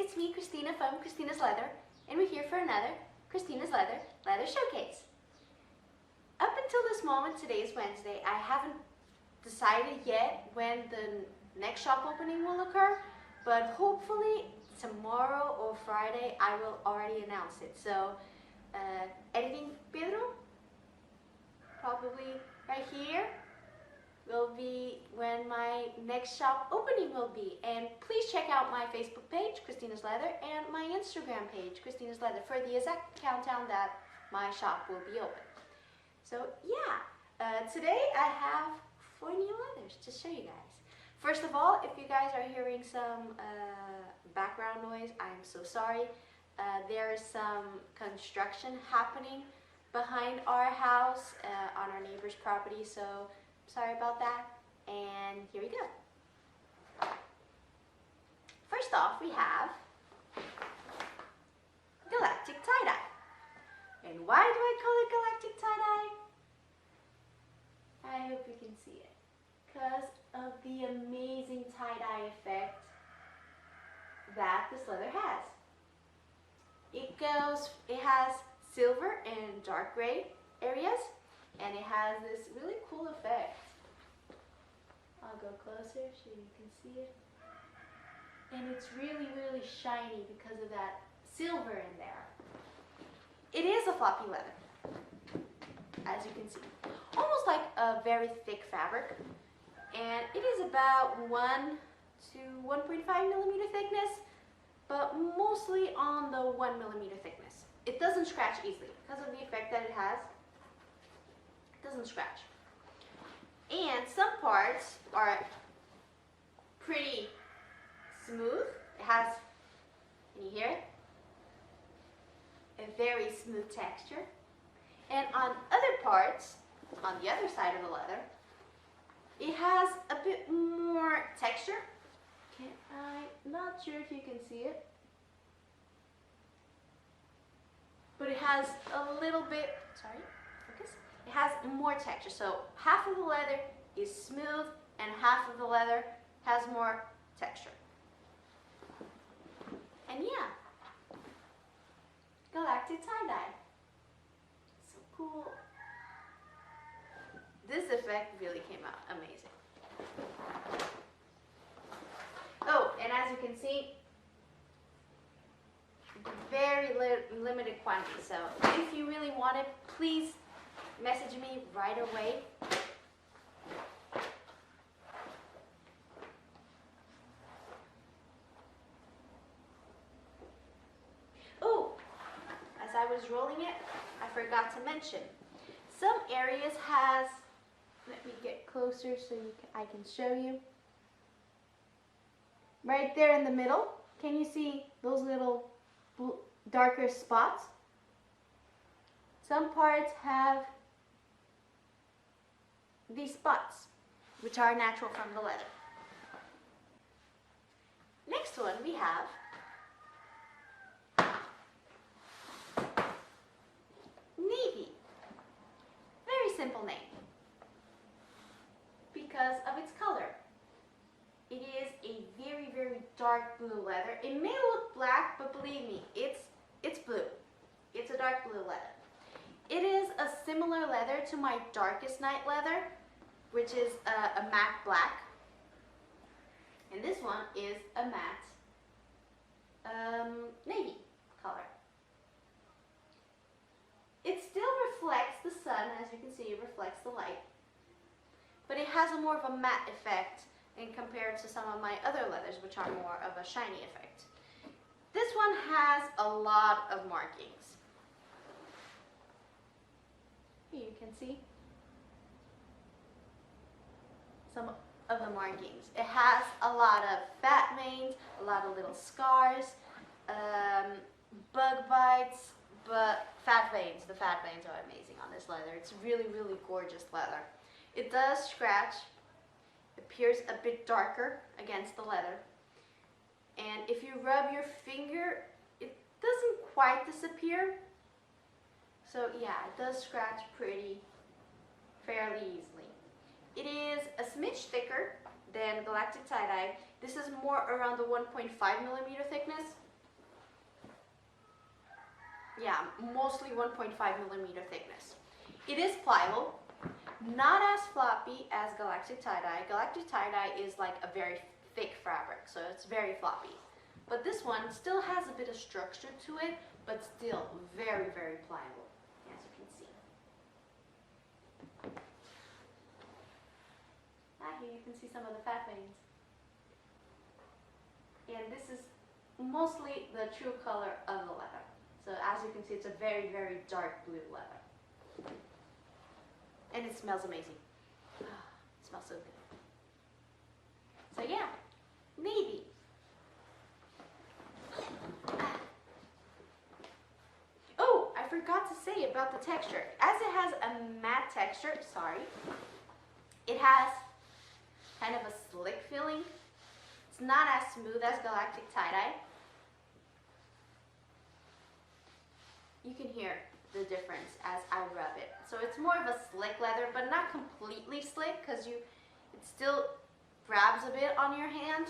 it's me, Cristina from Cristina's Leather, and we're here for another Cristina's Leather Showcase. Up until this moment, today is Wednesday, I haven't decided yet when the next shop opening will occur, but hopefully tomorrow or Friday I will already announce it. So, editing Pedro, probably right here, will be when my next shop opening will be. And please check out my Facebook page, Cristina's Leather, and my Instagram page, Cristina's Leather, for the exact countdown that my shop will be open. So yeah, today I have 4 new leathers to show you guys. First of all, if you guys are hearing some background noise, I'm so sorry. There is some construction happening behind our house on our neighbor's property, so sorry about that, and here we go. First off, we have Galactic Tie Dye. And why do I call it Galactic Tie Dye? I hope you can see it. Because of the amazing tie-dye effect that this leather has. It has silver and dark gray areas, and it has this really cool effect. I'll go closer so you can see it. And it's really, really shiny because of that silver in there. It is a floppy leather, as you can see. Almost like a very thick fabric. And it is about 1 to 1.5 millimeter thickness, but mostly on the 1 millimeter thickness. It doesn't scratch easily because of the effect that it has. It doesn't scratch. And some parts are pretty smooth. It has, can you hear it? A very smooth texture. And on other parts, on the other side of the leather, it has a bit more texture. I'm not sure if you can see it, but it has a little bit, focus. It has more texture. So half of the leather is smooth and half of the leather has more texture. And yeah, Galactic Tie Dye. So cool. This effect really came out amazing. Oh, and as you can see, very limited quantity. So if you really want it, please message me right away. Oh, as I was rolling it, I forgot to mention, some areas has, let me get closer so I can show you. Right there in the middle, can you see those little darker spots? Some parts have these spots, which are natural from the leather. Next one we have navy. Very simple name because of its color. It is a very, very dark blue leather. It may look black, but believe me, it's blue. It's a dark blue leather. It is a similar leather to my Darkest Night leather, which is a matte black. And this one is a matte navy color. It still reflects the sun, as you can see, it reflects the light. But it has a more of a matte effect compared to some of my other leathers, which are more of a shiny effect. This one has a lot of markings. Here you can see some of the markings. It has a lot of fat veins, a lot of little scars, bug bites, but fat veins. The fat veins are amazing on this leather. It's really, really gorgeous leather. It does scratch. Appears a bit darker against the leather, and if you rub your finger, it doesn't quite disappear. So yeah, it does scratch fairly easily. It is a smidge thicker than Galactic Tie Dye. This is more around the 1.5 millimeter thickness, Yeah, mostly 1.5 millimeter thickness. It is pliable, not as floppy as Galactic Tie Dye. Galactic Tie Dye is like a very thick fabric, so it's very floppy. But this one still has a bit of structure to it, but still very, very pliable, as you can see. Here you can see some of the fat veins. And this is mostly the true color of the leather. So as you can see, it's a very, very dark blue leather. And it smells amazing. It smells so good. So yeah, navy. Oh, I forgot to say about the texture. As it has a matte texture, it has kind of a slick feeling. It's not as smooth as Galactic Tie Dye. You can hear the difference as I rub it. So it's more of a slick leather, but not completely slick, because it still grabs a bit on your hand,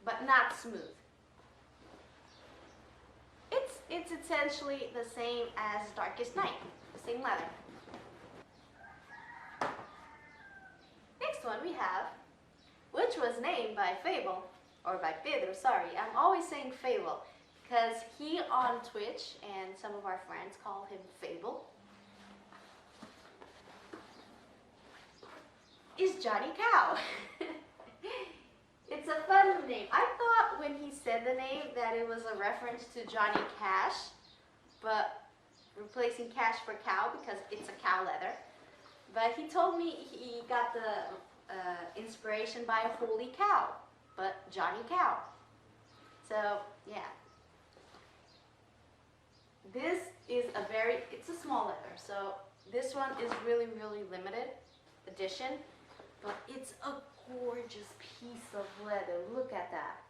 but not smooth. It's essentially the same as Darkest Night, the same leather. Next one we have, which was named by Fable, or by Pedro, sorry. I'm always saying Fable, because he on Twitch, and some of our friends call him Fable, is Johnny Cow. It's a fun name. I thought when he said the name that it was a reference to Johnny Cash, but replacing cash for cow because it's a cow leather. But he told me he got the inspiration by a holy cow, but Johnny Cow. So yeah. This is it's a small leather, so this one is really, really limited edition, but it's a gorgeous piece of leather. Look at that.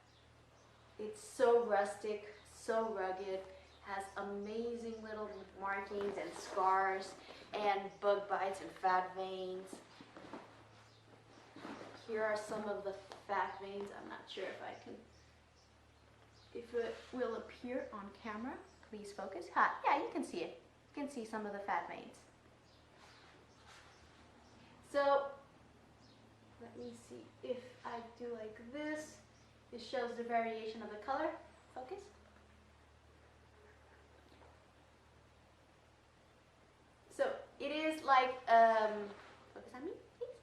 It's so rustic, so rugged, has amazing little markings and scars and bug bites and fat veins. Here are some of the fat veins. I'm not sure if it will appear on camera. Please focus. Yeah, you can see it. You can see some of the fat veins. So let me see if I do like this. It shows the variation of the color. Focus. So it is like, focus on me, please.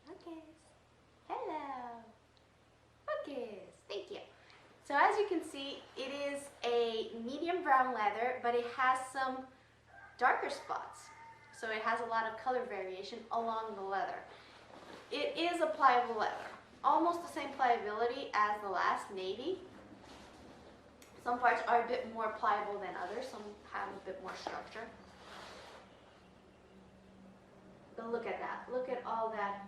Focus. Hello. Focus. Thank you. So as you can see, it is a medium brown leather, but it has some darker spots. So it has a lot of color variation along the leather. It is a pliable leather, almost the same pliability as the last navy. Some parts are a bit more pliable than others, some have a bit more structure. But look at that, look at all that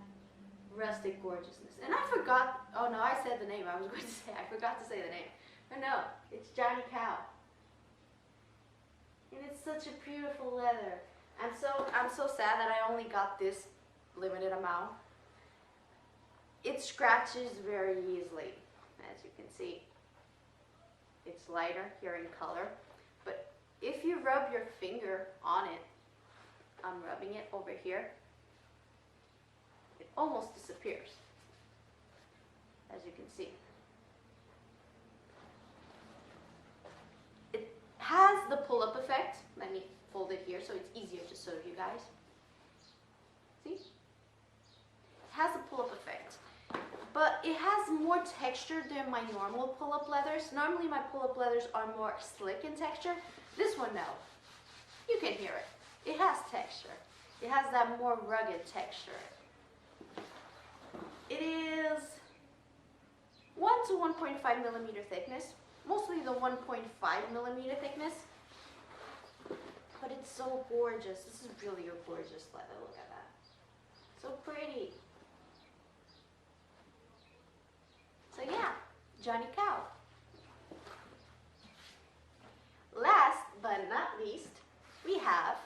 rustic gorgeousness. And I forgot, oh no, I said the name, I was going to say, I forgot to say the name. But no, it's Johnny Cow. And it's such a beautiful leather. I'm so sad that I only got this limited amount. It scratches very easily, as you can see. It's lighter here in color, but if you rub your finger on it, I'm rubbing it over here, it almost disappears, as you can see. It has the pull-up effect. Let me fold it here so it's easier to show you guys. See? It has a pull-up effect. But it has more texture than my normal pull-up leathers. Normally my pull-up leathers are more slick in texture. This one, no. You can hear it. It has texture. It has that more rugged texture. It is 1 to 1.5 millimeter thickness. Mostly the 1.5 millimeter thickness. But it's so gorgeous. This is really a gorgeous leather. Look at that. So pretty. So yeah, Johnny Cow. Last but not least, we have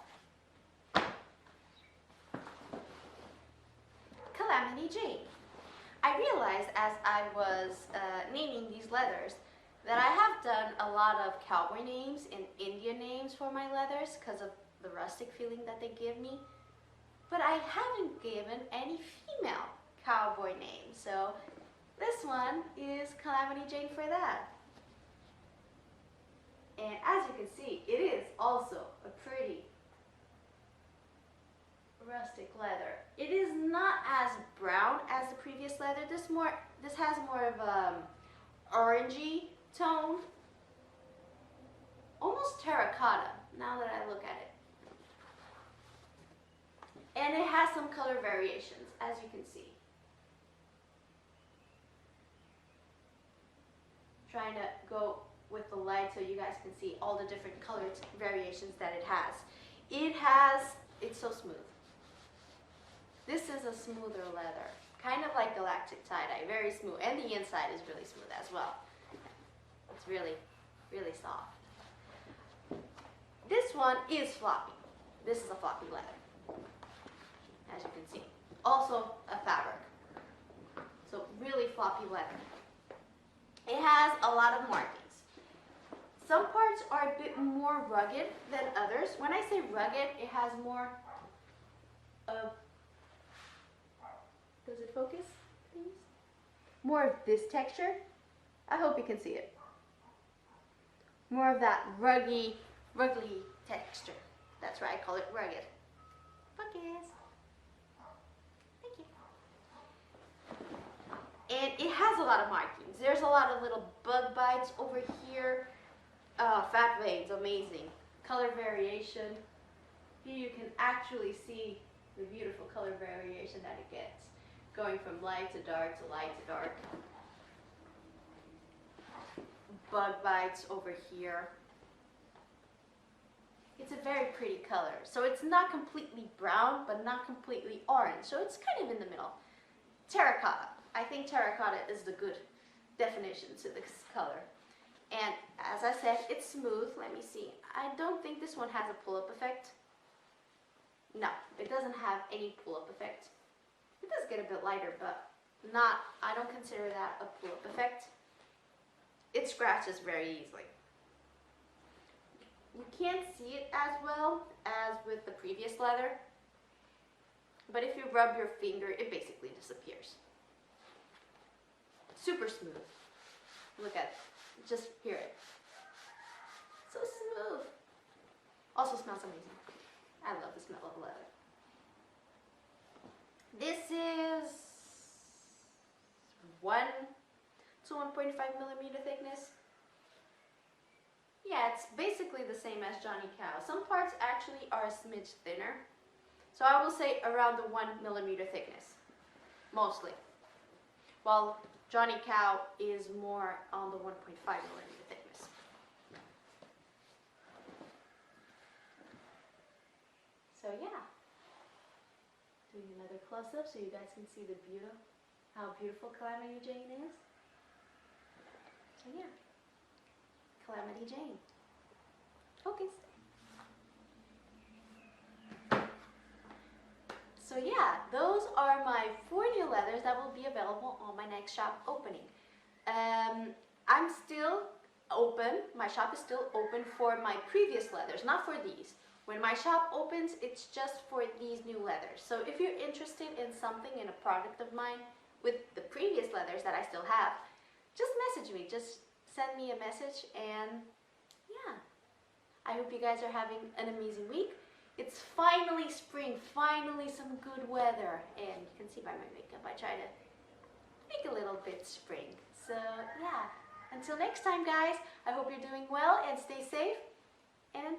Calamity Jane. I realized as I was naming these leathers that I have done a lot of cowboy names and Indian names for my leathers because of the rustic feeling that they give me. But I haven't given any female cowboy names. So this one is Calamity Jane for that. And as you can see, it is also a pretty rustic leather. It is not as brown as the previous leather. This has more of a orangey tone, almost terracotta now that I look at it. And it has some color variations, as you can see. Trying to go with the light so you guys can see all the different color variations that it has. It's so smooth. This is a smoother leather, kind of like Galactic Tie Dye, very smooth, and the inside is really smooth as well. It's really, really soft. This one is floppy. This is a floppy leather, as you can see. Also a fabric, so really floppy leather. It has a lot of markings. Some parts are a bit more rugged than others. When I say rugged, it has more of, does it focus, please? More of this texture. I hope you can see it. More of that ruggedy texture. That's why I call it rugged. Focus. Thank you. And it has a lot of markings. There's a lot of little bug bites over here. Fat veins, amazing. Color variation. Here you can actually see the beautiful color variation that it gets. Going from light to dark to light to dark. Bug bites over here. It's a very pretty color. So it's not completely brown, but not completely orange. So it's kind of in the middle. Terracotta. I think terracotta is the good definition to this color. And as I said, it's smooth. Let me see. I don't think this one has a pull-up effect. No, it doesn't have any pull-up effect. It does get a bit lighter, but I don't consider that a pull-up effect. It scratches very easily. You can't see it as well as with the previous leather, but if you rub your finger, it basically disappears. Super smooth. Look at it. Just hear it. So smooth. Also smells amazing. I love the smell of leather. This is 1 to 1.5 millimeter thickness. Yeah, it's basically the same as Johnny Cow. Some parts actually are a smidge thinner. So I will say around the 1 millimeter thickness, mostly. While Johnny Cow is more on the 1.5 millimeter thickness. So yeah. Doing another close-up so you guys can see how beautiful Calamity Jane is. So yeah. Calamity Jane. Focus. So yeah, those are my 4 new leathers that will be available on my next shop opening. I'm still open, my shop is still open for my previous leathers, not for these. When my shop opens, it's just for these new leathers. So if you're interested in something, in a product of mine with the previous leathers that I still have, just message me, just send me a message, and yeah. I hope you guys are having an amazing week. It's finally spring, finally some good weather, and you can see by my makeup I try to make a little bit spring. So yeah, until next time guys, I hope you're doing well and stay safe, and